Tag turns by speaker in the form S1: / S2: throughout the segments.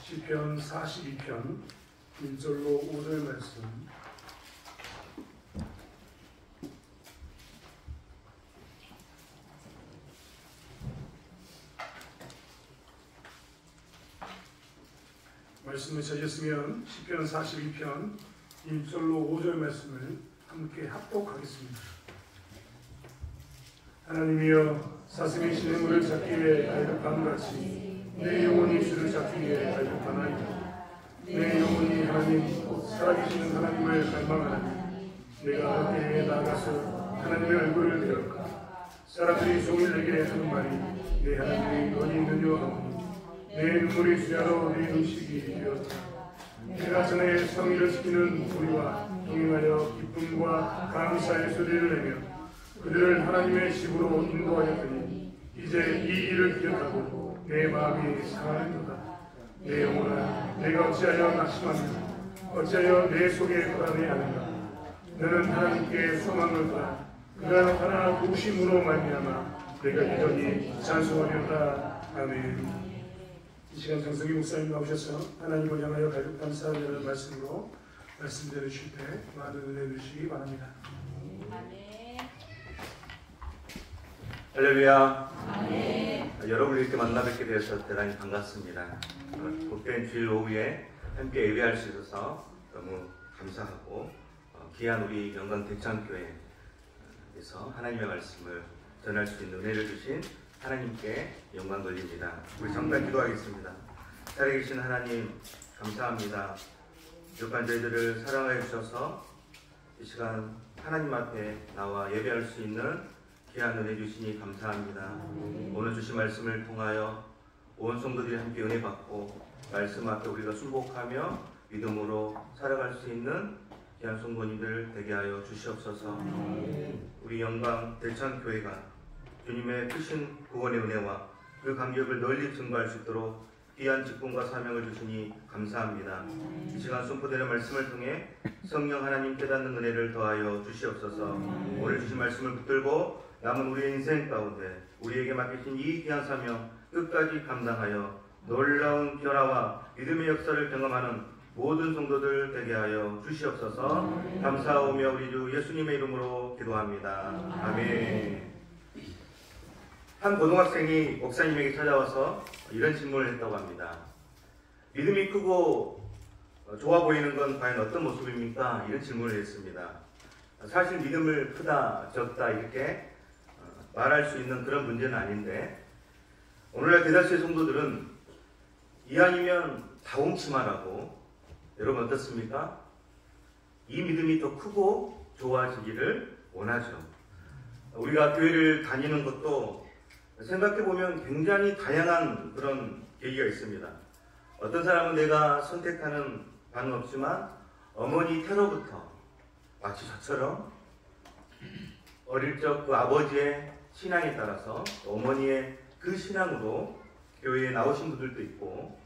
S1: 시편 42편 1절로 5절 말씀. 말씀을 찾으셨으면 시편 42편 1절로 5절 말씀을 함께 합독하겠습니다. 하나님이여, 사슴이 시냇물을 찾기에 알듯함같이 내 영혼이 주를 찾기에 알듯하나이다. 내 영혼이 하나님 곧 살아계시는 하나님을 갈망하나니 내가 어디에 나가서 하나님의 얼굴을 배울까. 사람들이 종일 내게 하는 말이 내 하나님이 어디 있느냐 하오니 내 눈물이 주야로 내 음식이 되었다. 내가 전에 성의를 지키는 우리와 동행하여 기쁨과 감사의 소리를 내며 그들을 하나님의 집으로 인도하였더니 이제 이 일을 기억하고 내 마음이 상하는도다. 내 영혼아, 내가 어찌하여 낙심하며 어찌하여 내 속에 불안해하는가. 너는 하나님께 소망을 둬라. 그가 하나 도우심으로 말미암아 내가 여전히 찬송하려다. 아멘. 이 시간 장성기 목사님 나오셔서 하나님을 향하여 갈급 감사하는 말씀으로 말씀 들으실 때 많은 은혜 주시기 바랍니다.
S2: 아멘.
S3: 할렐루야. 아멘. 여러분을 이렇게 만나 뵙게 되어서 대단히 반갑습니다. 복된 주일 오후에 함께 예배할 수 있어서 너무 감사하고 귀한 우리 영광 대창교회에서 하나님의 말씀을 전할 수 있는 은혜를 주신 하나님께 영광 돌립니다. 우리 잠깐 기도하겠습니다. 살아계신 하나님 감사합니다. 부족한 저희들을 사랑하여 주셔서 이 시간 하나님 앞에 나와 예배할 수 있는 귀한 은혜 주시니 감사합니다. 오늘 주신 말씀을 통하여 온 성도들이 함께 은혜 받고 말씀 앞에 우리가 순복하며 믿음으로 살아갈 수 있는 귀한 성도님들 되게 하여 주시옵소서. 우리 영광 대창교회가 주님의 크신 구원의 은혜와 그 감격을 널리 증거할 수 있도록 귀한 직분과 사명을 주시니 감사합니다. 이 시간 선포되는 말씀을 통해 성령 하나님 깨닫는 은혜를 더하여 주시옵소서. 오늘 주신 말씀을 붙들고 남은 우리의 인생 가운데 우리에게 맡기신 이 귀한 사명 끝까지 감당하여 놀라운 변화와 믿음의 역사를 경험하는 모든 성도들 되게 하여 주시옵소서. 감사하오며 우리 주 예수님의 이름으로 기도합니다. 아멘. 한 고등학생이 목사님에게 찾아와서 이런 질문을 했다고 합니다. 믿음이 크고 좋아 보이는 건 과연 어떤 모습입니까? 이런 질문을 했습니다. 사실 믿음을 크다 적다 이렇게 말할 수 있는 그런 문제는 아닌데 오늘날 대다수의 성도들은 이왕이면 다홍치마라고. 여러분 어떻습니까? 이 믿음이 더 크고 좋아지기를 원하죠. 우리가 교회를 다니는 것도 생각해보면 굉장히 다양한 그런 계기가 있습니다. 어떤 사람은 내가 선택하는 바는 없지만 어머니 태로부터 마치 저처럼 어릴 적 그 아버지의 신앙에 따라서 어머니의 그 신앙으로 교회에 나오신 분들도 있고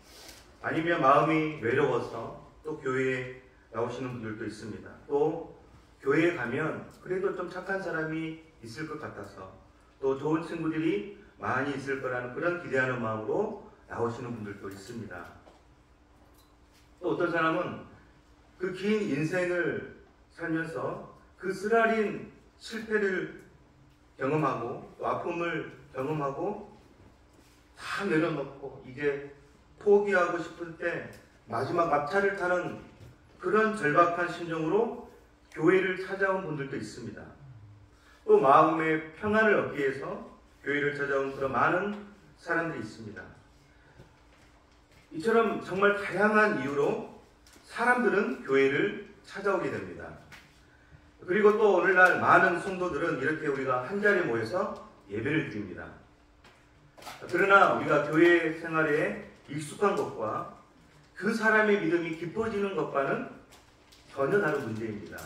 S3: 아니면 마음이 외로워서 또 교회에 나오시는 분들도 있습니다. 또 교회에 가면 그래도 좀 착한 사람이 있을 것 같아서 또 좋은 친구들이 많이 있을 거라는 그런 기대하는 마음으로 나오시는 분들도 있습니다. 또 어떤 사람은 그 긴 인생을 살면서 그 쓰라린 실패를 경험하고 또 아픔을 경험하고 다 내려놓고 이제 포기하고 싶을 때 마지막 앞차를 타는 그런 절박한 심정으로 교회를 찾아온 분들도 있습니다. 또 마음의 평안을 얻기 위해서 교회를 찾아온 그런 많은 사람들이 있습니다. 이처럼 정말 다양한 이유로 사람들은 교회를 찾아오게 됩니다. 그리고 또 오늘날 많은 성도들은 이렇게 우리가 한자리에 모여서 예배를 드립니다. 그러나 우리가 교회 생활에 익숙한 것과 그 사람의 믿음이 깊어지는 것과는 전혀 다른 문제입니다.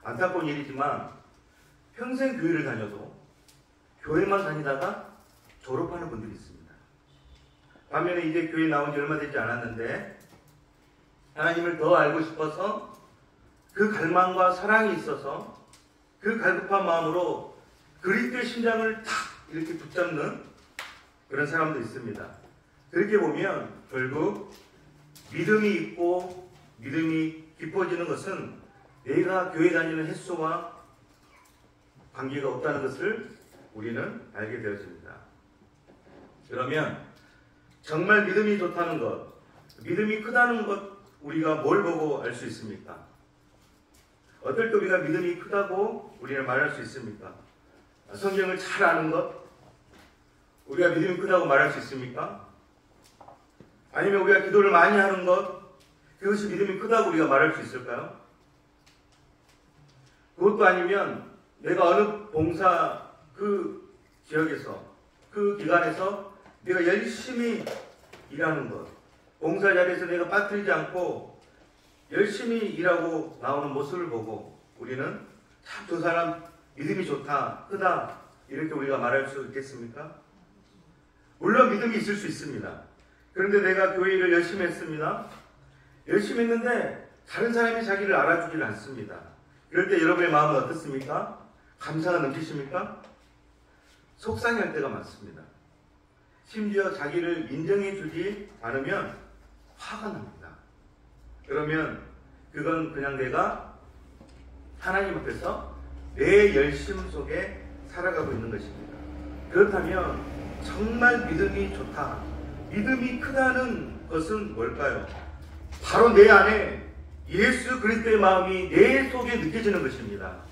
S3: 안타까운 일이지만 평생 교회를 다녀도 교회만 다니다가 졸업하는 분들이 있습니다. 반면에 이제 교회 나온 지 얼마 되지 않았는데 하나님을 더 알고 싶어서 그 갈망과 사랑이 있어서 그 갈급한 마음으로 그리스도의 심장을 탁 이렇게 붙잡는 그런 사람도 있습니다. 그렇게 보면 결국 믿음이 있고 믿음이 깊어지는 것은 내가 교회 다니는 횟수와 관계가 없다는 것을 우리는 알게 되어집니다. 그러면 정말 믿음이 좋다는 것, 믿음이 크다는 것, 우리가 뭘 보고 알 수 있습니까? 어떨 때 우리가 믿음이 크다고 우리는 말할 수 있습니까? 성경을 잘 아는 것, 우리가 믿음이 크다고 말할 수 있습니까? 아니면 우리가 기도를 많이 하는 것, 그것이 믿음이 크다고 우리가 말할 수 있을까요? 그것도 아니면 내가 어느 봉사 그 지역에서, 그 기관에서 내가 열심히 일하는 것, 봉사 자리에서 내가 빠뜨리지 않고 열심히 일하고 나오는 모습을 보고 우리는 참 저 사람 믿음이 좋다, 크다, 이렇게 우리가 말할 수 있겠습니까? 물론 믿음이 있을 수 있습니다. 그런데 내가 교회 일을 열심히 했습니다. 열심히 했는데 다른 사람이 자기를 알아주질 않습니다. 그럴 때 여러분의 마음은 어떻습니까? 감사가 넘치십니까? 속상할 때가 많습니다. 심지어 자기를 인정해 주지 않으면 화가 납니다. 그러면 그건 그냥 내가 하나님 앞에서 내 열심 속에 살아가고 있는 것입니다. 그렇다면 정말 믿음이 좋다, 믿음이 크다는 것은 뭘까요? 바로 내 안에 예수 그리스도의 마음이 내 속에 느껴지는 것입니다.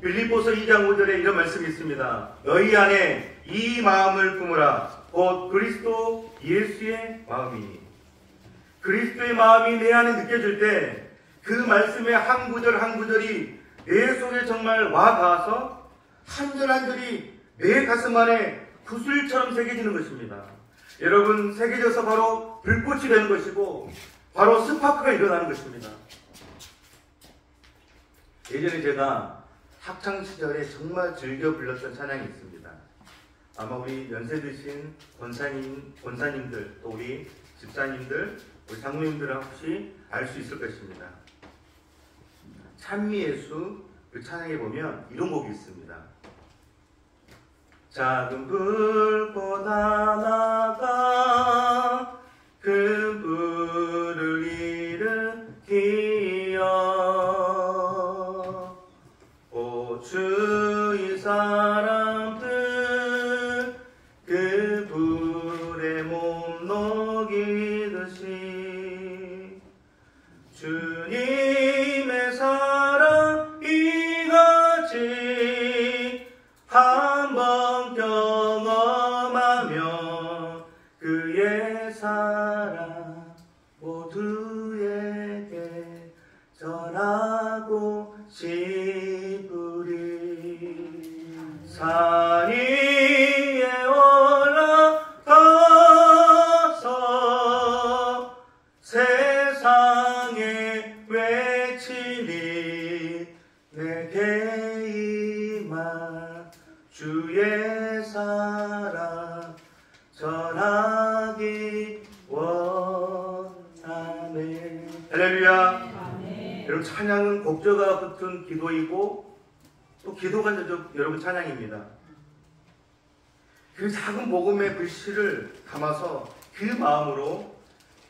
S3: 빌립보서 2장 5절에 이런 말씀이 있습니다. 너희 안에 이 마음을 품으라. 곧 그리스도 예수의 마음이니. 그리스도의 마음이 내 안에 느껴질 때 그 말씀의 한 구절 한 구절이 내 속에 정말 와 닿아서 한 절 한 절이 내 가슴 안에 구슬처럼 새겨지는 것입니다. 여러분, 새겨져서 바로 불꽃이 되는 것이고 바로 스파크가 일어나는 것입니다. 예전에 제가 학창시절에 정말 즐겨 불렀던 찬양이 있습니다. 아마 우리 연세 드신 권사님들, 또 우리 집사님들, 우리 장로님들은 혹시 알 수 있을 것입니다. 찬미예수 그 찬양에 보면 이런 곡이 있습니다. 작은 불꽃 하나가 큰 불을 일으키어 오 주의 사람들 그 불에 몸 녹이듯이 주님의 사랑 이같이 한번 경험하며 그의 사랑 모두에게 전하고 싶으리. 산 위에 올라가서 세상에 외치니 내게 임한 주의 사랑 전하기 원하네. 할렐루야. 여러분, 찬양은 곡조가 붙은 기도이고 또 기도가 여러분 찬양입니다. 그 작은 복음의 불씨를 담아서 그 마음으로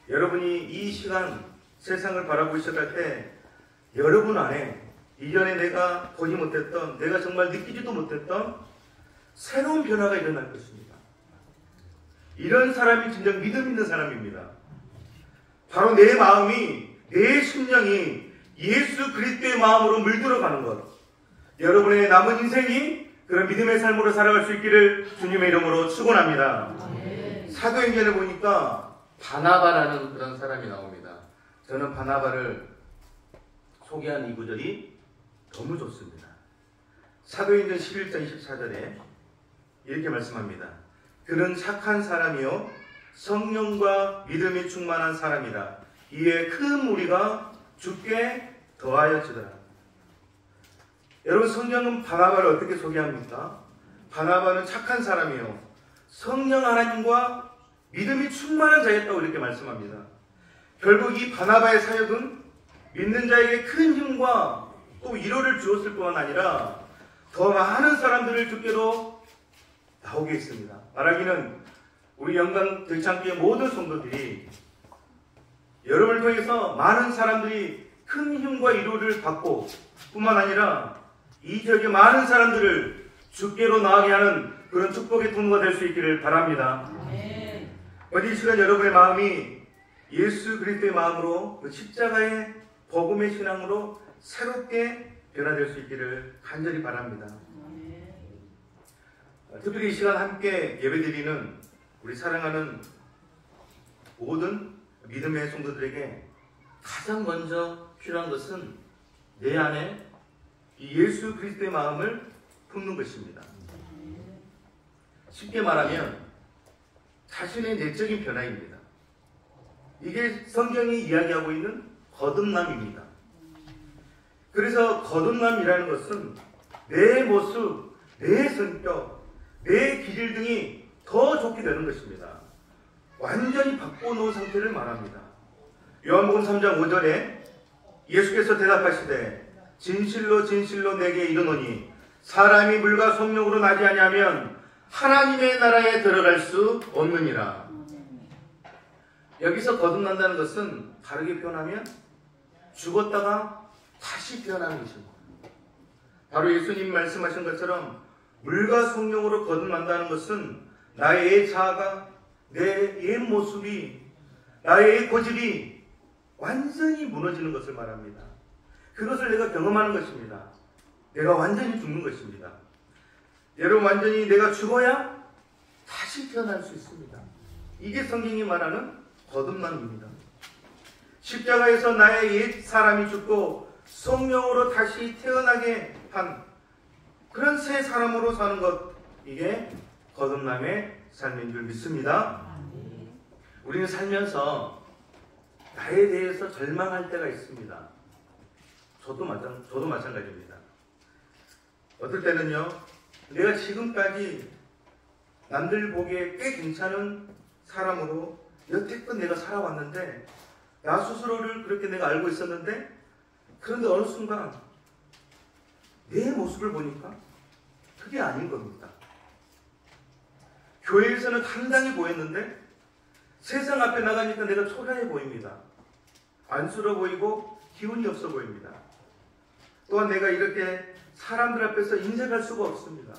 S3: 여러분이 이 시간 세상을 바라보기 시작할 때 여러분 안에 이전에 내가 보지 못했던, 내가 정말 느끼지도 못했던 새로운 변화가 일어날 것입니다. 이런 사람이 진정 믿음 있는 사람입니다. 바로 내 마음이, 내 심령이 예수 그리스도의 마음으로 물들어가는 것. 여러분의 남은 인생이 그런 믿음의 삶으로 살아갈 수 있기를 주님의 이름으로 축원합니다. 사도행전에 보니까 바나바라는 그런 사람이 나옵니다. 저는 바나바를 소개한 이 구절이 너무 좋습니다. 사도행전 11장 24절에 이렇게 말씀합니다. 그는 착한 사람이요 성령과 믿음이 충만한 사람이라. 이에 큰 무리가 주께 더하여지더라. 여러분, 성경은 바나바를 어떻게 소개합니까? 바나바는 착한 사람이요 성령 하나님과 믿음이 충만한 자였다고 이렇게 말씀합니다. 결국 이 바나바의 사역은 믿는 자에게 큰 힘과 또 위로를 주었을 뿐만 아니라 더 많은 사람들을 주께로 나오게 했습니다. 말하기는 우리 영광 들창교회 모든 성도들이 여러분을 통해서 많은 사람들이 큰 힘과 위로를 받고 뿐만 아니라 이 지역의 많은 사람들을 주께로 나아가게 하는 그런 축복의 통로가 될 수 있기를 바랍니다. 어디 이 시간 여러분의 마음이 예수 그리스도의 마음으로 그 십자가의 복음의 신앙으로 새롭게 변화될 수 있기를 간절히 바랍니다. 특별히 이 시간 함께 예배드리는 우리 사랑하는 모든 믿음의 성도들에게 가장 먼저 필요한 것은 내 안에 이 예수 그리스도의 마음을 품는 것입니다. 쉽게 말하면 자신의 내적인 변화입니다. 이게 성경이 이야기하고 있는 거듭남입니다. 그래서 거듭남이라는 것은 내 모습, 내 성격, 내 기질 등이 더 좋게 되는 것입니다. 완전히 바꿔놓은 상태를 말합니다. 요한복음 3장 5절에 예수께서 대답하시되 진실로 진실로 내게 이르노니 사람이 물과 성령으로 나지 아니하면 하나님의 나라에 들어갈 수 없느니라. 여기서 거듭난다는 것은 다르게 표현하면 죽었다가 다시 태어나는 것입니다. 바로 예수님 말씀하신 것처럼 물과 성령으로 거듭난다는 것은 나의 옛 자아가, 내 옛 모습이, 나의 옛 고집이 완전히 무너지는 것을 말합니다. 그것을 내가 경험하는 것입니다. 내가 완전히 죽는 것입니다. 여러분, 완전히 내가 죽어야 다시 태어날 수 있습니다. 이게 성경이 말하는 거듭남입니다. 십자가에서 나의 옛 사람이 죽고 성령으로 다시 태어나게 한 그런 새 사람으로 사는 것, 이게 거듭남의 삶인 줄 믿습니다. 우리는 살면서 나에 대해서 절망할 때가 있습니다. 저도 마찬가지입니다. 어떨 때는요, 내가 지금까지 남들 보기에 꽤 괜찮은 사람으로 여태껏 내가 살아왔는데 나 스스로를 그렇게 내가 알고 있었는데, 그런데 어느 순간 내 모습을 보니까 그게 아닌 겁니다. 교회에서는 당당히 보였는데 세상 앞에 나가니까 내가 초라해 보입니다. 안쓰러워 보이고 기운이 없어 보입니다. 또한 내가 이렇게 사람들 앞에서 인색할 수가 없습니다.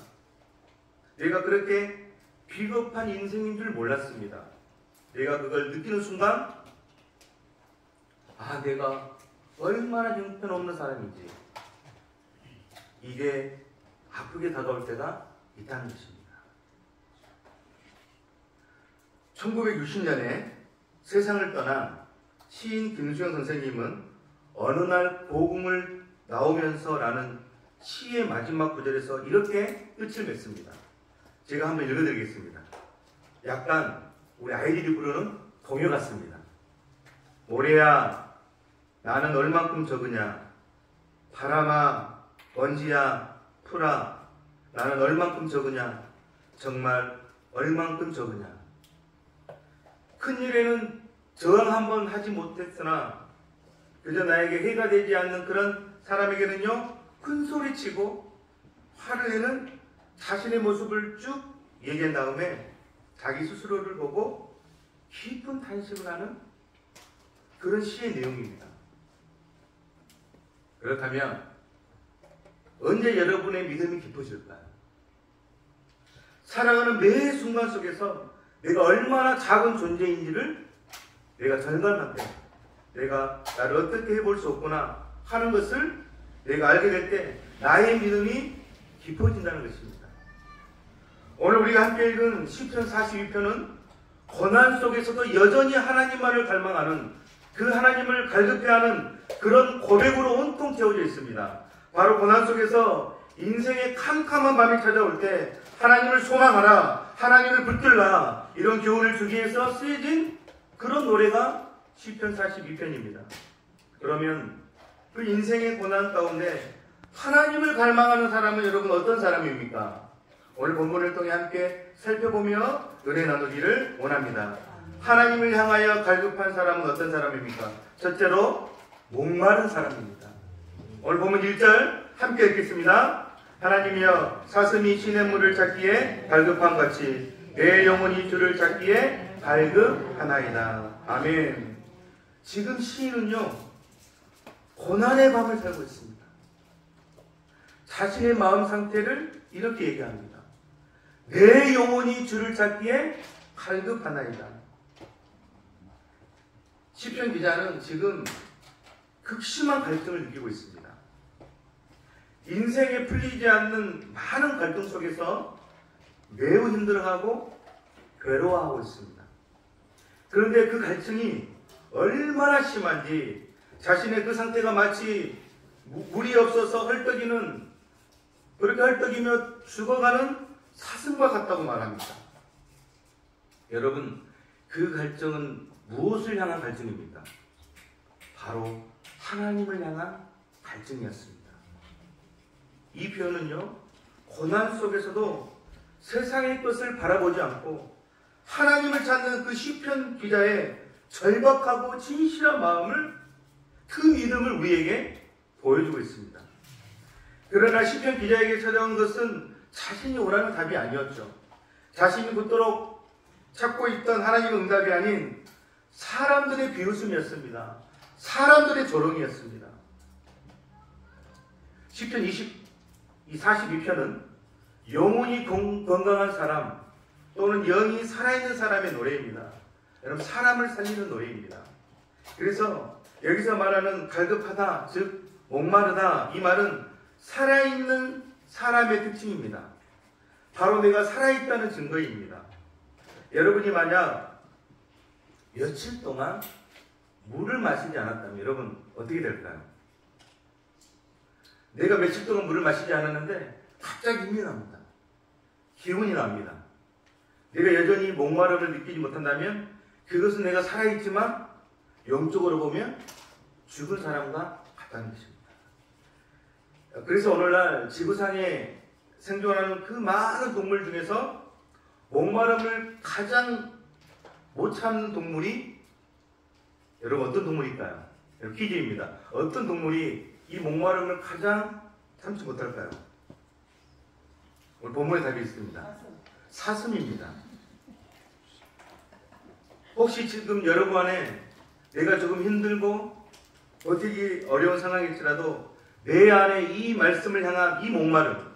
S3: 내가 그렇게 비겁한 인생인 줄 몰랐습니다. 내가 그걸 느끼는 순간, 아, 내가 얼마나 형편없는 사람인지, 이게 아프게 다가올 때가 있다는 것입니다. 1960년에 세상을 떠난 시인 김수영 선생님은 어느 날 복음을 나오면서라는 시의 마지막 구절에서 이렇게 끝을 맺습니다. 제가 한번 읽어드리겠습니다. 약간 우리 아이들이 부르는 동요 같습니다. 모래야 나는 얼만큼 적으냐, 바람아 먼지야 풀아 나는 얼만큼 적으냐, 정말 얼만큼 적으냐. 큰일에는 저항 한번 하지 못했으나 그저 나에게 해가 되지 않는 그런 사람에게는요, 큰 소리치고 화를 내는 자신의 모습을 쭉 얘기한 다음에 자기 스스로를 보고 깊은 탄식을 하는 그런 시의 내용입니다. 그렇다면 언제 여러분의 믿음이 깊어질까요? 살아가는 매 순간 속에서 내가 얼마나 작은 존재인지를 내가 절감할 때, 내가 나를 어떻게 해볼 수 없구나 하는 것을 내가 알게 될 때 나의 믿음이 깊어진다는 것입니다. 오늘 우리가 함께 읽은 시편 42편은 고난 속에서도 여전히 하나님만을 갈망하는, 그 하나님을 갈급해하는 그런 고백으로 온통 채워져 있습니다. 바로 고난 속에서 인생의 캄캄한 밤이 찾아올 때 하나님을 소망하라, 하나님을 붙들라, 이런 교훈을 주기 위해서 쓰여진 그런 노래가 시편 42편입니다. 그러면 그 인생의 고난 가운데 하나님을 갈망하는 사람은 여러분 어떤 사람입니까? 오늘 본문을 통해 함께 살펴보며 은혜 나누기를 원합니다. 하나님을 향하여 갈급한 사람은 어떤 사람입니까? 첫째로 목마른 사람입니다. 오늘 본문 1절 함께 읽겠습니다. 하나님이여 사슴이 시냇물을 찾기에 갈급함 같이 내 영혼이 주를 찾기에 갈급하나이다. 아멘. 지금 시인은요, 고난의 밤을 살고 있습니다. 자신의 마음 상태를 이렇게 얘기합니다. 내 영혼이 주를 찾기에 갈급하나이다. 시편 기자는 지금 극심한 갈등을 느끼고 있습니다. 인생에 풀리지 않는 많은 갈등 속에서 매우 힘들어하고 괴로워하고 있습니다. 그런데 그 갈증이 얼마나 심한지 자신의 그 상태가 마치 물이 없어서 헐떡이는, 그렇게 헐떡이며 죽어가는 사슴과 같다고 말합니다. 여러분, 그 갈증은 무엇을 향한 갈증입니까? 바로 하나님을 향한 갈증이었습니다. 이 표현은요, 고난 속에서도 세상의 것을 바라보지 않고 하나님을 찾는 그 시편 기자의 절박하고 진실한 마음을, 그 믿음을 우리에게 보여주고 있습니다. 그러나 시편 기자에게 찾아온 것은 자신이 원하는 답이 아니었죠. 자신이 굳도록 찾고 있던 하나님의 응답이 아닌 사람들의 비웃음이었습니다. 사람들의 조롱이었습니다. 시편 42편은 영혼이 건강한 사람 또는 영이 살아있는 사람의 노래입니다. 여러분, 사람을 살리는 노래입니다. 그래서 여기서 말하는 갈급하다, 즉 목마르다, 이 말은 살아있는 사람의 특징입니다. 바로 내가 살아있다는 증거입니다. 여러분이 만약 며칠 동안 물을 마시지 않았다면 여러분 어떻게 될까요? 내가 며칠 동안 물을 마시지 않았는데 갑자기 힘이 납니다. 기운이 납니다. 내가 여전히 목마름을 느끼지 못한다면 그것은 내가 살아있지만 영적으로 보면 죽은 사람과 같다는 것입니다. 그래서 오늘날 지구상에 생존하는 그 많은 동물 중에서 목마름을 가장 못 참는 동물이, 여러분 어떤 동물일까요? 여러분 퀴즈입니다. 어떤 동물이 이 목마름을 가장 참지 못할까요? 오늘 본문에 답이 있습니다. 사슴입니다. 혹시 지금 여러분 안에 내가 조금 힘들고 버티기 어려운 상황일지라도 내 안에 이 말씀을 향한 이 목마름,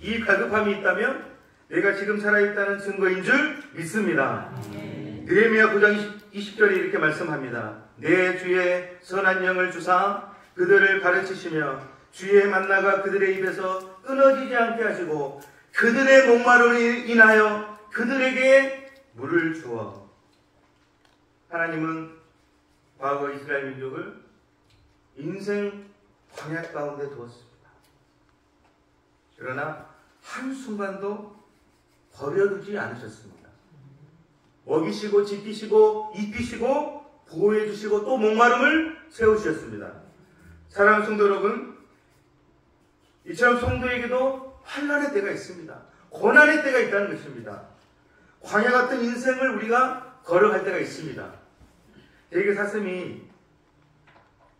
S3: 이 갈급함이 있다면 내가 지금 살아있다는 증거인 줄 믿습니다. 느헤미야 9장 20절에 이렇게 말씀합니다. 내 주의 선한 영을 주사 그들을 가르치시며 주의 만나가 그들의 입에서 끊어지지 않게 하시고 그들의 목마름을 인하여 그들에게 물을 주어. 하나님은 과거 이스라엘 민족을 인생 광야 가운데 두었습니다. 그러나 한순간도 버려두지 않으셨습니다. 먹이시고 지키시고 입히시고 보호해 주시고 또 목마름을 채우셨습니다. 사랑하는 성도 여러분, 이처럼 성도에게도 환난의 때가 있습니다. 고난의 때가 있다는 것입니다. 광야 같은 인생을 우리가 걸어갈 때가 있습니다. 대개 사슴이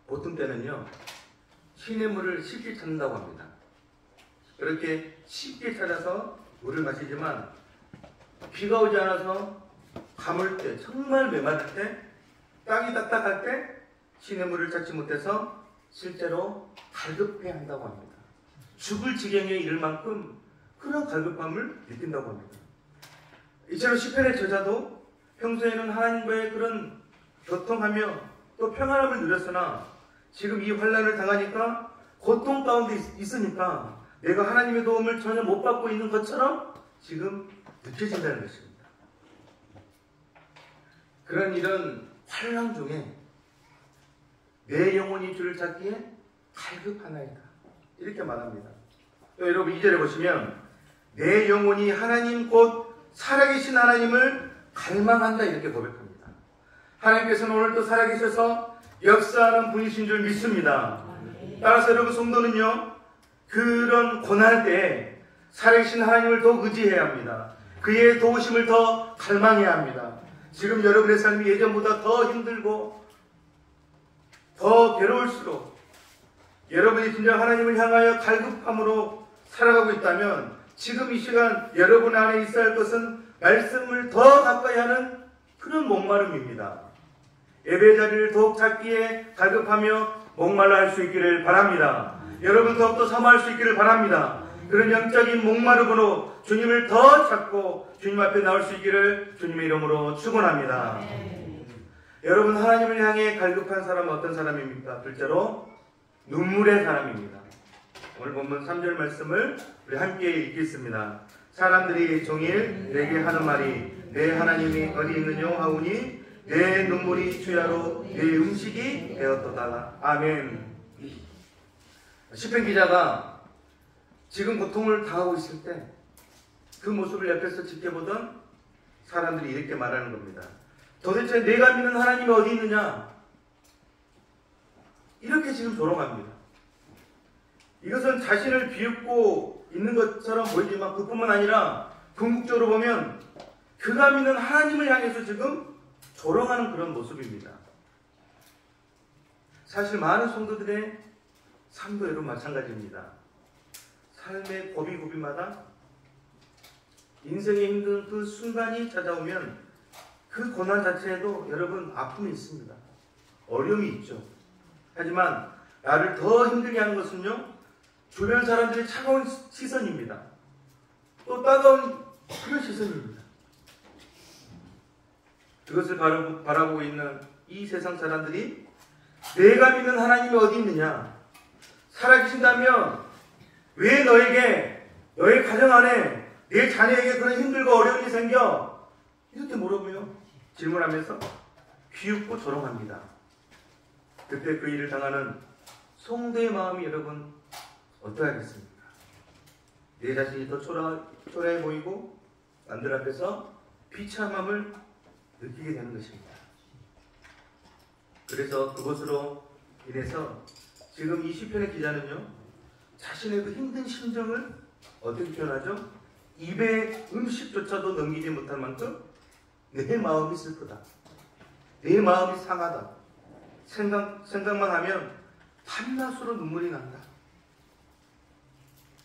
S3: 보통 때는요, 시냇물을 쉽게 찾는다고 합니다. 그렇게 쉽게 찾아서 물을 마시지만 비가 오지 않아서 가물 때, 정말 메마를 때, 땅이 딱딱할 때 시냇물을 찾지 못해서 실제로 갈급해 한다고 합니다. 죽을 지경에 이를 만큼 그런 갈급함을 느낀다고 합니다. 이처럼 시편의 저자도 평소에는 하나님과의 그런 교통하며 또 평안함을 누렸으나 지금 이 환난을 당하니까 고통 가운데 있으니까 내가 하나님의 도움을 전혀 못 받고 있는 것처럼 지금 느껴진다는 것입니다. 그런 이런 환난 중에 내 영혼이 주를 찾기에 갈급하나이다, 이렇게 말합니다. 또 여러분 2절에 보시면 내 영혼이 하나님 곧 살아계신 하나님을 갈망한다, 이렇게 고백합니다. 하나님께서는 오늘도 살아계셔서 역사하는 분이신 줄 믿습니다. 따라서 여러분 성도는요, 그런 고난 때에 살아계신 하나님을 더 의지해야 합니다. 그의 도우심을 더 갈망해야 합니다. 지금 여러분의 삶이 예전보다 더 힘들고 더 괴로울수록 여러분이 진정 하나님을 향하여 갈급함으로 살아가고 있다면 지금 이 시간 여러분 안에 있어야 할 것은 말씀을 더 가까이 하는 그런 목마름입니다. 예배 자리를 더욱 찾기에 갈급하며 목말라 할 수 있기를 바랍니다. 여러분 더욱더 사모할 수 있기를 바랍니다. 그런 영적인 목마름으로 주님을 더 찾고 주님 앞에 나올 수 있기를 주님의 이름으로 축원합니다. 여러분, 하나님을 향해 갈급한 사람은 어떤 사람입니까? 둘째로 눈물의 사람입니다. 오늘 본문 3절 말씀을 우리 함께 읽겠습니다. 사람들이 종일 내게 하는 말이 내 하나님이 어디 있느냐 하오니 내 눈물이 주야로 내 음식이 되었도다. 아멘. 시편 기자가 지금 고통을 당하고 있을 때 그 모습을 옆에서 지켜보던 사람들이 이렇게 말하는 겁니다. 도대체 내가 믿는 하나님이 어디 있느냐? 이렇게 지금 조롱합니다. 이것은 자신을 비웃고 있는 것처럼 보이지만 그뿐만 아니라 궁극적으로 보면 그가 믿는 하나님을 향해서 지금 조롱하는 그런 모습입니다. 사실 많은 성도들의 삶도 여러분 마찬가지입니다. 삶의 고비고비마다 인생의 힘든 그 순간이 찾아오면 그 고난 자체에도 여러분 아픔이 있습니다. 어려움이 있죠. 하지만 나를 더 힘들게 하는 것은요, 주변 사람들의 차가운 시선입니다. 또 따가운 그런 시선입니다. 그것을 바라보고 있는 이 세상 사람들이 내가 믿는 하나님이 어디 있느냐? 살아계신다면 왜 너에게, 너의 가정 안에, 내 자녀에게 그런 힘들고 어려움이 생겨? 이렇게 물어보며 질문하면서 비웃고 조롱합니다. 그때 그 일을 당하는 성도의 마음이 여러분 어떠하겠습니까? 내 자신이 더 초라해 보이고 남들 앞에서 비참함을 느끼게 되는 것입니다. 그래서 그것으로 인해서 지금 이 시편의 기자는요, 자신의 그 힘든 심정을 어떻게 표현하죠? 입에 음식조차도 넘기지 못할 만큼 내 마음이 슬프다. 내 마음이 상하다. 생각만 하면 밤낮으로 눈물이 난다.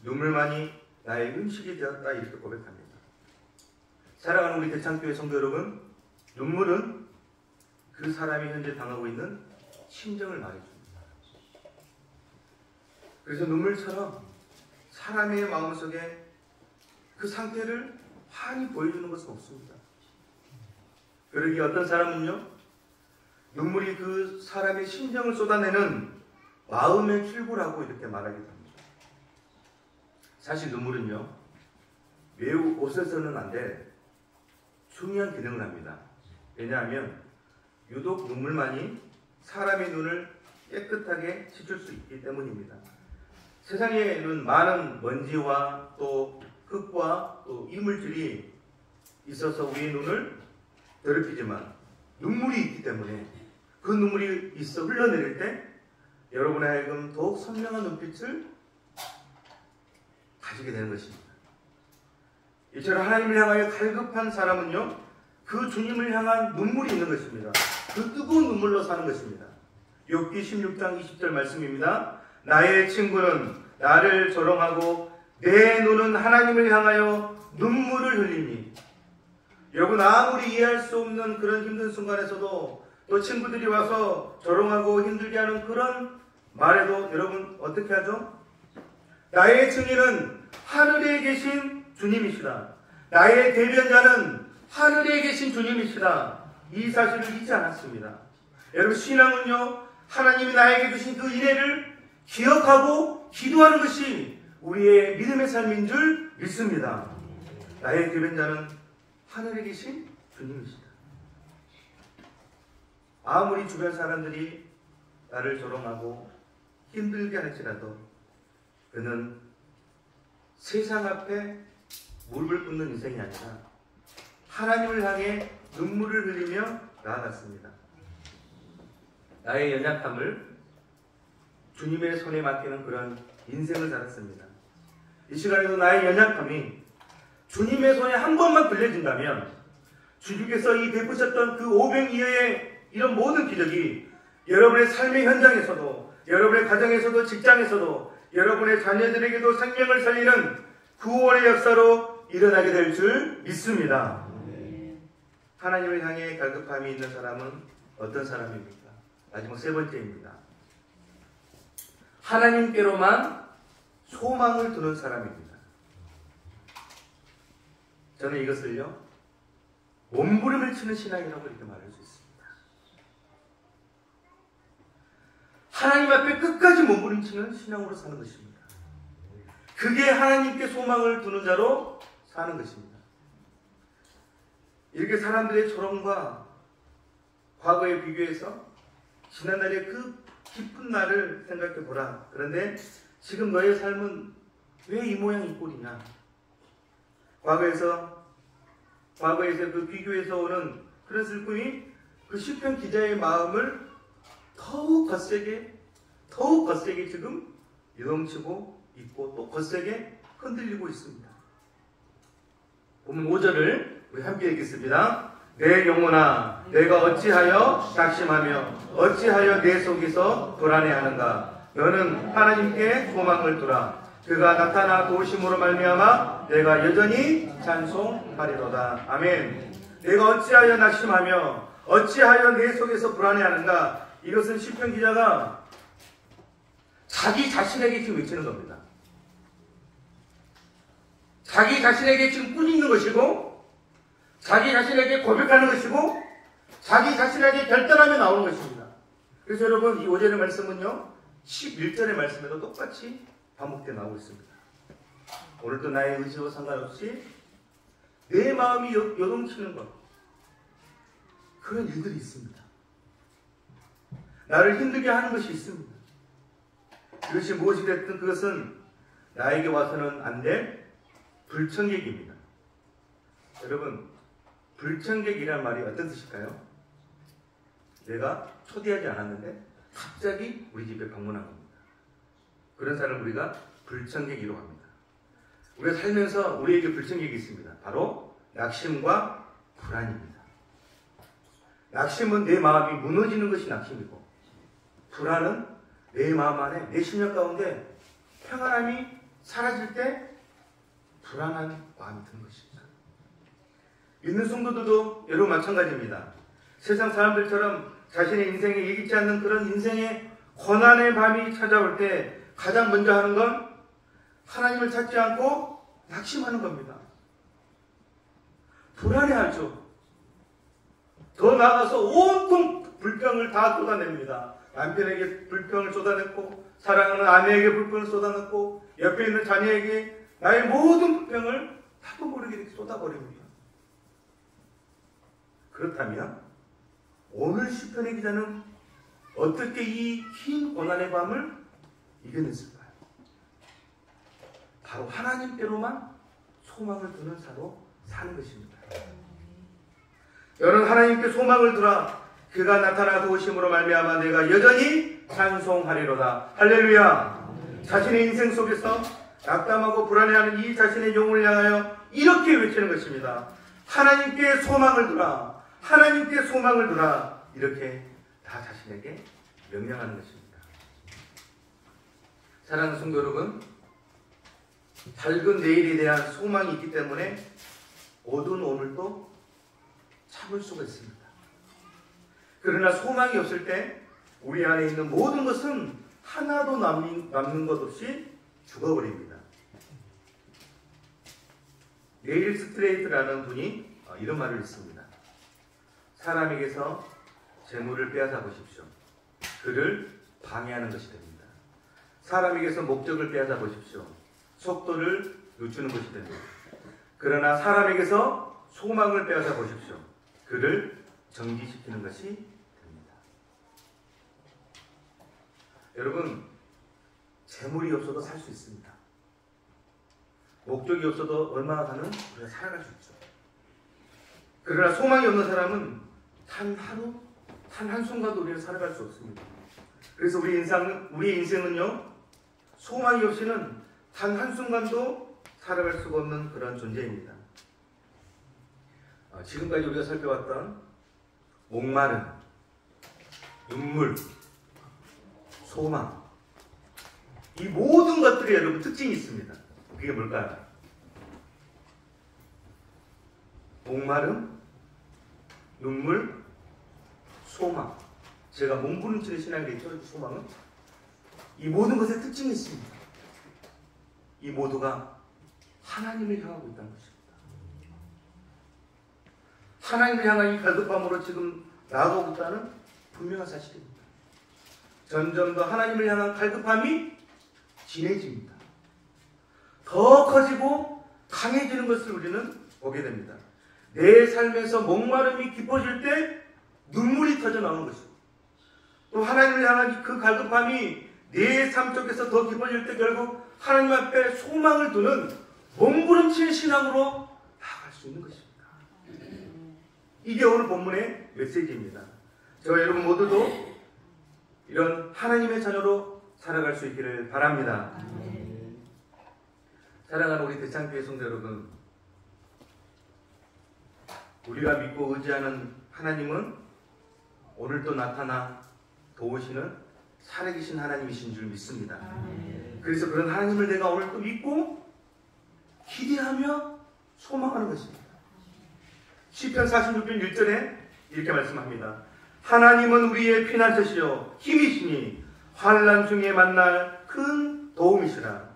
S3: 눈물만이 나의 음식이 되었다. 이렇게 고백합니다. 사랑하는 우리 대창교회 성도 여러분, 눈물은 그 사람이 현재 당하고 있는 심정을 말해줍니다. 그래서 눈물처럼 사람의 마음속에 그 상태를 환히 보여주는 것은 없습니다. 그러기에 어떤 사람은요, 눈물이 그 사람의 심정을 쏟아내는 마음의 출구라고 이렇게 말하기도 합니다. 사실 눈물은요, 매우 없어서는 안 될 중요한 기능을 합니다. 왜냐하면 유독 눈물만이 사람의 눈을 깨끗하게 씻을 수 있기 때문입니다. 세상에는 많은 먼지와 또 흙과 또 이물질이 있어서 우리의 눈을 더럽히지만 눈물이 있기 때문에 그 눈물이 있어 흘러내릴 때 여러분의 하여금 더욱 선명한 눈빛을 가지게 되는 것입니다. 이처럼 하나님을 향하여 갈급한 사람은요, 그 주님을 향한 눈물이 있는 것입니다. 그 뜨거운 눈물로 사는 것입니다. 욥기 16장 20절 말씀입니다. 나의 친구는 나를 조롱하고 내 눈은 하나님을 향하여 눈물을 흘리니. 여러분, 아무리 이해할 수 없는 그런 힘든 순간에서도 또 친구들이 와서 조롱하고 힘들게 하는 그런 말에도 여러분 어떻게 하죠? 나의 증인은 하늘에 계신 주님이시다. 나의 대변자는 하늘에 계신 주님이시다. 이 사실을 잊지 않았습니다. 여러분, 신앙은요, 하나님이 나에게 주신 그 은혜를 기억하고 기도하는 것이 우리의 믿음의 삶인 줄 믿습니다. 나의 대변자는 하늘에 계신 주님이시다. 아무리 주변 사람들이 나를 조롱하고 힘들게 할지라도 그는 세상 앞에 무릎을 꿇는 인생이 아니라 하나님을 향해 눈물을 흘리며 나아갔습니다. 나의 연약함을 주님의 손에 맡기는 그런 인생을 살았습니다. 이 시간에도 나의 연약함이 주님의 손에 한 번만 들려진다면 주님께서 이 베푸셨던 그 500이어의 이런 모든 기적이 여러분의 삶의 현장에서도, 여러분의 가정에서도, 직장에서도, 여러분의 자녀들에게도 생명을 살리는 구원의 역사로 일어나게 될 줄 믿습니다. 하나님을 향해 갈급함이 있는 사람은 어떤 사람입니까? 마지막 세 번째입니다. 하나님께로만 소망을 두는 사람입니다. 저는 이것을요, 몸부림을 치는 신앙이라고 이렇게 말할 수 있습니다. 하나님 앞에 끝까지 몸부림치는 신앙으로 사는 것입니다. 그게 하나님께 소망을 두는 자로 사는 것입니다. 이렇게 사람들의 조롱과 과거에 비교해서 지난날의 그 기쁜 날을 생각해 보라. 그런데 지금 너의 삶은 왜 이 모양 이 꼴이냐? 과거에서 그 비교에서 오는 그런 슬픔이 그 시편 기자의 마음을 더욱 거세게 지금 요동치고 있고 또 거세게 흔들리고 있습니다. 보면 5절을 우리 함께 읽겠습니다. 내 영혼아, 내가 어찌하여 낙심하며 어찌하여 내 속에서 불안해하는가? 너는 하나님께 소망을 두라. 그가 나타나 도우심으로 말미암아 내가 여전히 찬송하리로다. 아멘. 내가 어찌하여 낙심하며 어찌하여 내 속에서 불안해하는가? 이것은 시편 기자가 자기 자신에게 지금 외치는 겁니다. 자기 자신에게 지금 꾼이 있는 것이고, 자기 자신에게 고백하는 것이고, 자기 자신에게 결단하며 나오는 것입니다. 그래서 여러분, 이 5절의 말씀은요, 11절의 말씀에도 똑같이 반복되어 나오고 있습니다. 오늘도 나의 의지와 상관없이 내 마음이 요동치는 것, 그런 일들이 있습니다. 나를 힘들게 하는 것이 있습니다. 그것이 무엇이 됐든 그것은 나에게 와서는 안 될 불청객입니다. 여러분, 불청객이란 말이 어떤 뜻일까요? 내가 초대하지 않았는데 갑자기 우리 집에 방문한 겁니다. 그런 사람을 우리가 불청객이라고 합니다. 우리가 살면서 우리에게 불청객이 있습니다. 바로 낙심과 불안입니다. 낙심은 내 마음이 무너지는 것이 낙심이고, 불안은 내 마음 안에, 내 심령 가운데 평안함이 사라질 때 불안한 마음이 드는 것입니다. 믿는 성도들도 여러분 마찬가지입니다. 세상 사람들처럼 자신의 인생에 예기치 않는 그런 인생의 고난의 밤이 찾아올 때 가장 먼저 하는 건 하나님을 찾지 않고 낙심하는 겁니다. 불안해하죠. 더 나아가서 온통 불평을 다 쏟아냅니다. 남편에게 불평을 쏟아냈고, 사랑하는 아내에게 불평을 쏟아냈고, 옆에 있는 자녀에게 나의 모든 불평을 타도 모르게 이렇게 쏟아버립니다. 그렇다면 오늘 시편의 기자는 어떻게 이 긴 고난의 밤을 이겨냈을까요? 바로 하나님께로만 소망을 두는 자로 사는 것입니다. 너는 하나님께 소망을 두라. 그가 나타나 도우심으로 말미암아 내가 여전히 찬송하리로다. 할렐루야. 자신의 인생 속에서 낙담하고 불안해하는 이 자신의 영혼을 향하여 이렇게 외치는 것입니다. 하나님께 소망을 두라. 하나님께 소망을 두라. 이렇게 다 자신에게 명령하는 것입니다. 사랑하는 성도 여러분, 밝은 내일에 대한 소망이 있기 때문에 어두운 오늘도 참을 수가 있습니다. 그러나 소망이 없을 때 우리 안에 있는 모든 것은 하나도 남는 것 없이 죽어버립니다. 네일 스트레이트라는 분이 이런 말을 했습니다. 사람에게서 재물을 빼앗아 보십시오. 그를 방해하는 것이 됩니다. 사람에게서 목적을 빼앗아 보십시오. 속도를 늦추는 것이 됩니다. 그러나 사람에게서 소망을 빼앗아 보십시오. 그를 정지시키는 것이 됩니다. 여러분, 재물이 없어도 살 수 있습니다. 목적이 없어도 얼마나 가는 우리가 살아갈 수 있죠. 그러나 소망이 없는 사람은 단 하루, 단 한순간도 우리가 살아갈 수 없습니다. 그래서 우리의 인생은요, 소망이 없이는 단 한순간도 살아갈 수가 없는 그런 존재입니다. 지금까지 우리가 살펴봤던 목마름, 눈물, 소망, 이 모든 것들이 여러분 특징이 있습니다. 그게 뭘까요? 목마름, 눈물, 소망. 제가 몸부림치는 신앙이 있죠. 소망은 이 모든 것의 특징이 있습니다. 이 모두가 하나님을 향하고 있다는 것입니다. 하나님을 향한 이 갈급함으로 지금 나아가고 있다는 분명한 사실입니다. 점점 더 하나님을 향한 갈급함이 진해집니다. 더 커지고 강해지는 것을 우리는 보게 됩니다. 내 삶에서 목마름이 깊어질 때 눈물이 터져 나오는 것이고, 또 하나님을 향한 그 갈급함이 내 삶 속에서 더 깊어질 때 결국 하나님 앞에 소망을 두는 몸부림치는 신앙으로 나아갈 수 있는 것입니다. 이게 오늘 본문의 메시지입니다. 저와 여러분 모두도 이런 하나님의 자녀로 살아갈 수 있기를 바랍니다. 사랑하는 우리 대창교회 성도 여러분, 우리가 믿고 의지하는 하나님은 오늘도 나타나 도우시는 살아계신 하나님이신 줄 믿습니다. 그래서 그런 하나님을 내가 오늘 또 믿고 기대하며 소망하는 것입니다. 시편 46편 1절에 이렇게 말씀합니다. 하나님은 우리의 피난처시요 힘이시니 환난 중에 만날 큰 도움이시라.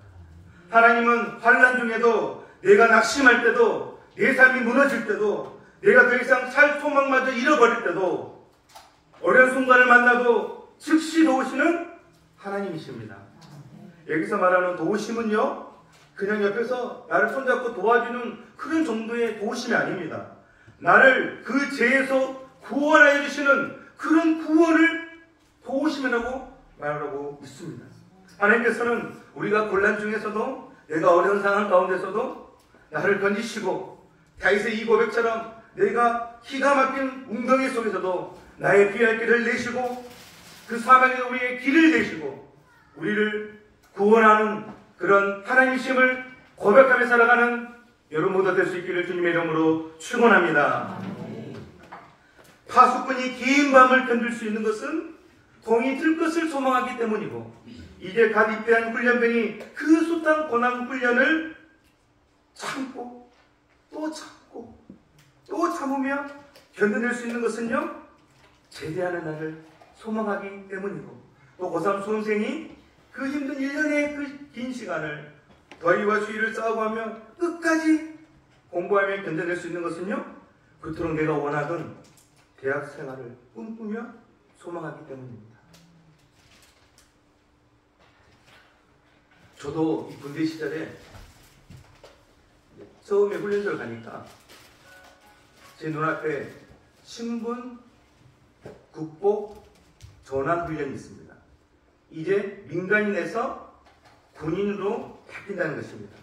S3: 하나님은 환난 중에도, 내가 낙심할 때도, 내 삶이 무너질 때도, 내가 더 이상 살 소망마저 잃어버릴 때도, 어려운 순간을 만나도 즉시 도우시는 하나님이십니다. 여기서 말하는 도우심은요, 그냥 옆에서 나를 손잡고 도와주는 그런 정도의 도우심이 아닙니다. 나를 그 죄에서 구원하여 주시는 그런 구원을 도우심이라고 말하고 있습니다. 하나님께서는 우리가 곤란 중에서도, 내가 어려운 상황 가운데서도 나를 건지시고, 다윗의 이 고백처럼 내가 기가 막힌 웅덩이 속에서도 나의 피할 길을 내시고, 그 사망에서 우리의 길을 내시고 우리를 구원하는 그런 하나님이심을 고백하며 살아가는 여러분 모두 될 수 있기를 주님의 이름으로 축원합니다. 파수꾼이 긴 밤을 견딜 수 있는 것은 공이 들 것을 소망하기 때문이고, 이제 갓 입대한 훈련병이 그 숱한 고난 훈련을 참고 또 참고 또 참으며 견뎌낼 수 있는 것은요, 제대하는 날을 소망하기 때문이고, 또 고3 수험생이 그 힘든 1년의 그 긴 시간을 더위와 추위를 싸워가며 끝까지 공부하며 견뎌낼 수 있는 것은요, 그토록 내가 원하던 대학 생활을 꿈꾸며 소망하기 때문입니다. 저도 이 군대 시절에 처음에 훈련소를 가니까 제 눈앞에 신분, 국복, 전환 훈련이 있습니다. 이제 민간인에서 군인으로 바뀐다는 것입니다.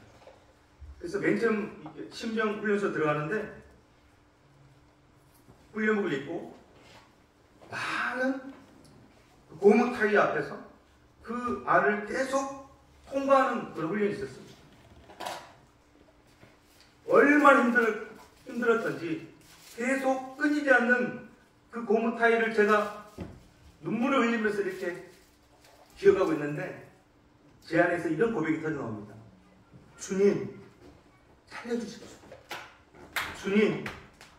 S3: 그래서 맨 처음 신병 훈련소 들어가는데 훈련복을 입고 많은 고무 타이어 앞에서 그 안을 계속 통과하는 그런 훈련이 있었습니다. 얼마나 힘들었던지 계속 끊이지 않는 그 고무 타이어를 제가 눈물을 흘리면서 이렇게 기억하고 있는데, 제 안에서 이런 고백이 터져 나옵니다. 주님, 살려주십시오. 주님,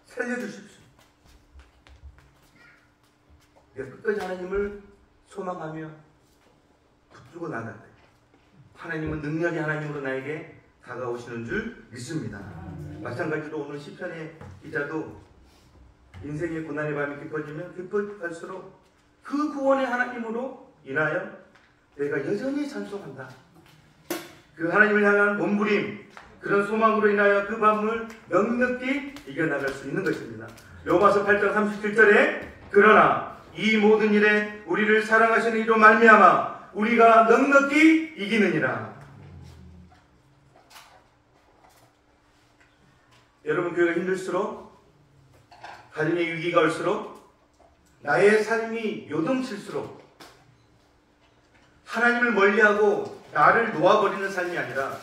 S3: 살려주십시오. 내가 끝까지 하나님을 소망하며 붙들고 나갈 때 하나님은 능력의 하나님으로 나에게 다가오시는 줄 믿습니다. 마찬가지로 오늘 시편의 기자도 인생의 고난의 밤이 깊어지면 깊어갈수록 그 구원의 하나님으로 인하여 내가 여전히 찬송한다. 그 하나님을 향한 몸부림, 그런 소망으로 인하여 그 밤을 넉넉히 이겨나갈 수 있는 것입니다. 로마서 8장 37절에 그러나 이 모든 일에 우리를 사랑하시는 이로 말미암아 우리가 넉넉히 이기느니라. 여러분, 교회가 힘들수록, 가정의 위기가 올수록, 나의 삶이 요동칠수록 하나님을 멀리하고 나를 놓아버리는 삶이 아니라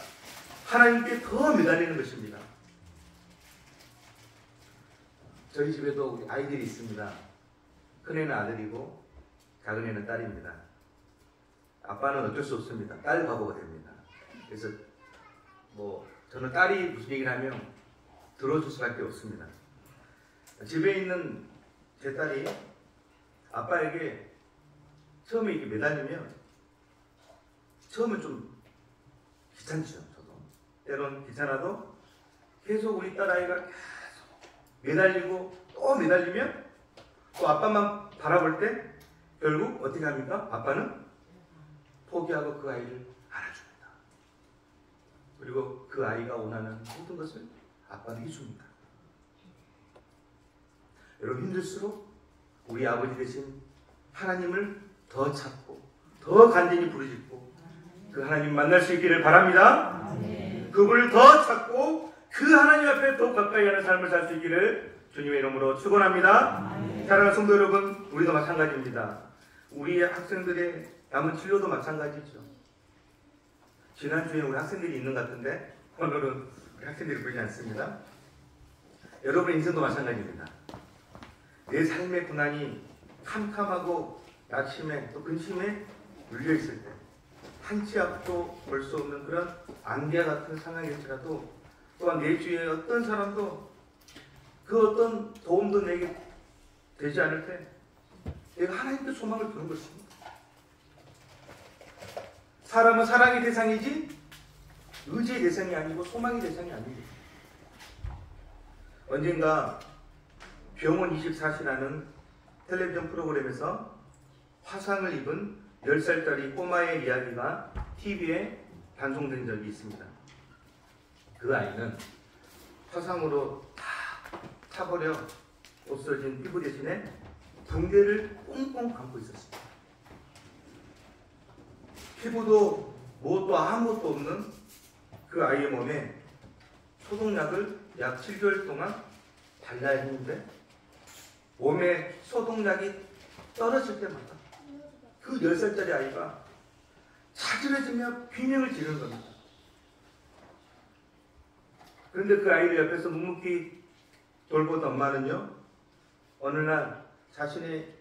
S3: 하나님께 더 매달리는 것입니다. 저희 집에도 우리 아이들이 있습니다. 큰애는 아들이고 작은애는 딸입니다. 아빠는 어쩔 수 없습니다. 딸 바보가 됩니다. 그래서 저는 딸이 무슨 얘기를 하면 들어줄 수밖에 없습니다. 집에 있는 제 딸이 아빠에게 처음에 이렇게 매달리면 처음엔 좀 귀찮죠. 저도 때론 귀찮아도 계속 우리 딸아이가 계속 매달리고 또 매달리면 또 아빠만 바라볼 때 결국 어떻게 합니까? 아빠는 포기하고 그 아이를 안아줍니다. 그리고 그 아이가 원하는 모든 것을 아빠는 해줍니다. 여러분, 힘들수록 우리 아버지 대신 하나님을 더 찾고 더 간절히 부르짖고 그 하나님 만날 수 있기를 바랍니다. 그분을 더 찾고 그 하나님 앞에 더 가까이 하는 삶을 살 수 있기를 주님의 이름으로 축원합니다. 사랑하는 성도 여러분, 우리도 마찬가지입니다. 우리 학생들의 남은 진로도 마찬가지죠. 지난주에 우리 학생들이 있는 것 같은데 오늘은 우리 학생들이 보이지 않습니다. 여러분의 인생도 마찬가지입니다. 내 삶의 고난이 캄캄하고 낙심에 또 근심에 눌려있을 때 한 치 앞도 볼 수 없는 그런 안개 같은 상황일지라도 또한 내 주위에 어떤 사람도 그 어떤 도움도 내게 되지 않을 때 내가 하나님께 소망을 두는 것입니다. 사람은 사랑의 대상이지 의지의 대상이 아니고 소망의 대상이 아닙니다. 언젠가 병원 24시라는 텔레비전 프로그램에서 화상을 입은 10살짜리 꼬마의 이야기가 TV에 방송된 적이 있습니다. 그 아이는 화상으로 다 타버려 없어진 피부 대신에 붕대를 꽁꽁 감고 있었습니다. 피부도 무엇도 아무것도 없는 그 아이의 몸에 소독약을 약 7개월 동안 발라야 했는데 몸에 소독약이 떨어질 때마다 그 10살짜리 아이가 차지러지며 비명을 지르는 겁니다. 그런데 그 아이를 옆에서 묵묵히 돌보던 엄마는요, 어느 날 자신의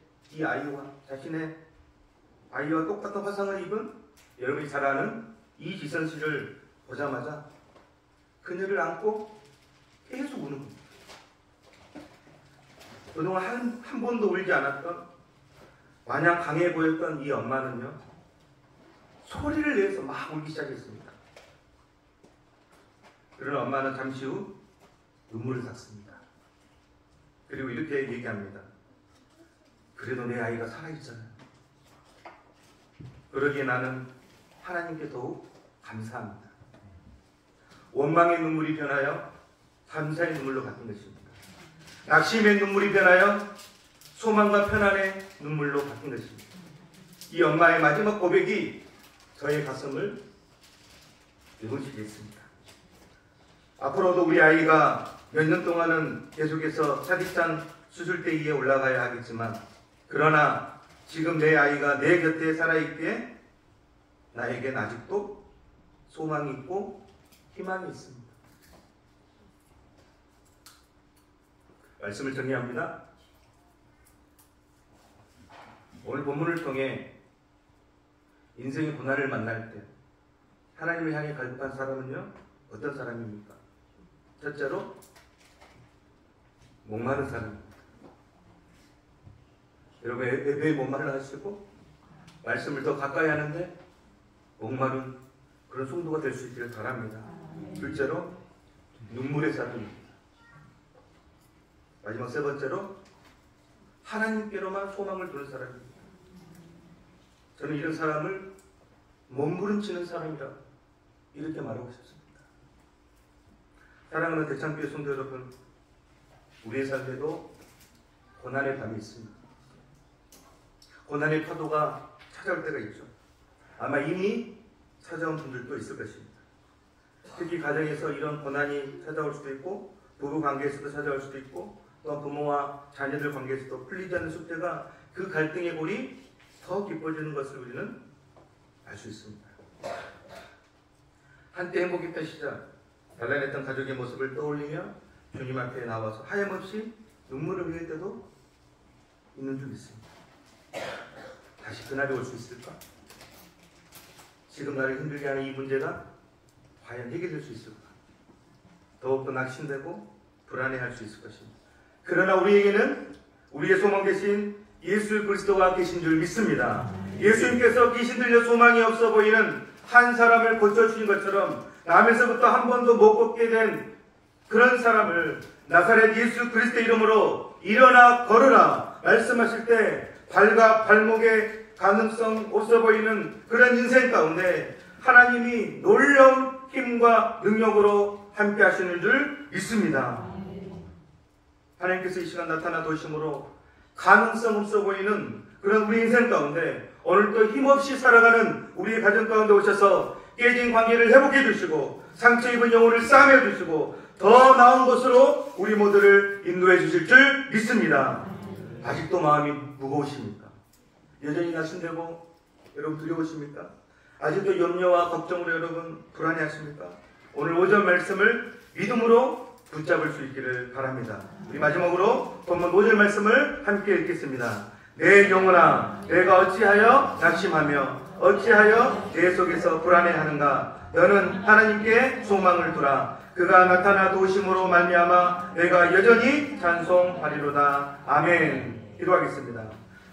S3: 아이와 똑같은 화상을 입은 여러분이 잘 아는 이지선 씨를 보자마자 그녀를 안고 계속 우는 겁니다. 그동안 한 번도 울지 않았던 마냥 강해 보였던 이 엄마는요, 소리를 내서 막 울기 시작했습니다. 그러나 엄마는 잠시 후 눈물을 닦습니다. 그리고 이렇게 얘기합니다. 그래도 내 아이가 살아있잖아요. 그러기에 나는 하나님께 더욱 감사합니다. 원망의 눈물이 변하여 감사의 눈물로 바뀐 것입니다. 낙심의 눈물이 변하여 소망과 편안의 눈물로 바뀐 것입니다. 이 엄마의 마지막 고백이 저의 가슴을 누르시게 했습니다. 앞으로도 우리 아이가 몇 년 동안은 계속해서 차디찬 수술대기에 올라가야 하겠지만, 그러나 지금 내 아이가 내 곁에 살아있기에 나에겐 아직도 소망이 있고 희망이 있습니다. 말씀을 정리합니다. 오늘 본문을 통해 인생의 고난을 만날 때 하나님을 향해 갈급한 사람은요, 어떤 사람입니까? 첫째로 목마른 사람입니다. 여러분, 왜 목마른 하시고 말씀을 더 가까이 하는데 목마른 그런 성도가 될 수 있기를 바랍니다. 둘째로 눈물의 사람입니다. 마지막 세 번째로 하나님께로만 소망을 두는 사람입니다. 저는 이런 사람을 몸부림치는 사람이라 이렇게 말하고 싶습니다. 사랑하는 대창교회 성도 여러분, 우리의 삶에도 고난의 밤이 있습니다. 고난의 파도가 찾아올 때가 있죠. 아마 이미 찾아온 분들도 있을 것입니다. 특히 가정에서 이런 고난이 찾아올 수도 있고, 부부 관계에서도 찾아올 수도 있고, 또 부모와 자녀들 관계에서도 풀리지 않는 숙제가 그 갈등의 골이 더 깊어지는 것을 우리는 알 수 있습니다. 한때 행복했던 시절, 단란했던 가족의 모습을 떠올리며 주님 앞에 나와서 하염없이 눈물을 흘릴 때도 있는 줄 믿습니다. 다시 그날이 올 수 있을까? 지금 나를 힘들게 하는 이 문제가 과연 해결될 수 있을까? 더욱더 낙심되고 불안해할 수 있을 것입니다. 그러나 우리에게는 우리의 소망 대신 예수 그리스도가 계신 줄 믿습니다. 예수님께서 귀신 들려 소망이 없어 보이는 한 사람을 고쳐주신 것처럼 남에서부터 한 번도 못 걷게 된 그런 사람을 나사렛 예수 그리스도 이름으로 일어나 걸으라 말씀하실 때 발과 발목에 가능성 없어 보이는 그런 인생 가운데 하나님이 놀라운 힘과 능력으로 함께 하시는 줄 믿습니다. 하나님께서 이 시간 나타나 도심으로 가능성 없어 보이는 그런 우리 인생 가운데 오늘도 힘없이 살아가는 우리 가정 가운데 오셔서 깨진 관계를 회복해 주시고 상처 입은 영혼을 싸매 주시고 더 나은 곳으로 우리 모두를 인도해 주실 줄 믿습니다. 아직도 마음이 무거우십니까? 여전히 낙심되고 여러분 두려우십니까? 아직도 염려와 걱정으로 여러분 불안해하십니까? 오늘 오전 말씀을 믿음으로 붙잡을 수 있기를 바랍니다. 우리 마지막으로 본문 5절 말씀을 함께 읽겠습니다. 내 영혼아 내가 어찌하여 낙심하며 어찌하여 내 속에서 불안해하는가? 너는 하나님께 소망을 두라. 그가 나타나 도우심으로 말미암아 내가 여전히 찬송하리로다. 아멘. 기도하겠습니다.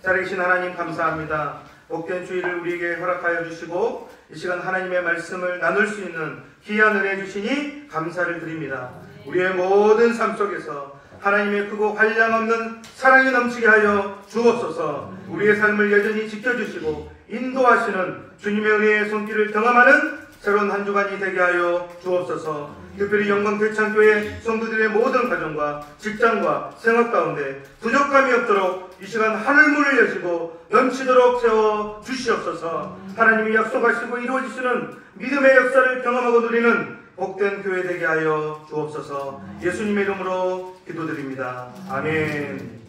S3: 살아계신 하나님 감사합니다. 복된 주일을 우리에게 허락하여 주시고 이 시간 하나님의 말씀을 나눌 수 있는 귀한 은혜 주시니 감사를 드립니다. 우리의 모든 삶 속에서 하나님의 크고 한량없는 사랑이 넘치게 하여 주옵소서. 우리의 삶을 여전히 지켜주시고 인도하시는 주님의 은혜의 손길을 경험하는 새로운 한 주간이 되게 하여 주옵소서. 특별히 영광 대창교회 성도들의 모든 가정과 직장과 생업 가운데 부족함이 없도록 이 시간 하늘문을 여시고 넘치도록 세워 주시옵소서. 하나님이 약속하시고 이루어지시는 믿음의 역사를 경험하고 누리는 복된 교회 되게 하여 주옵소서. 예수님의 이름으로 기도드립니다. 아멘.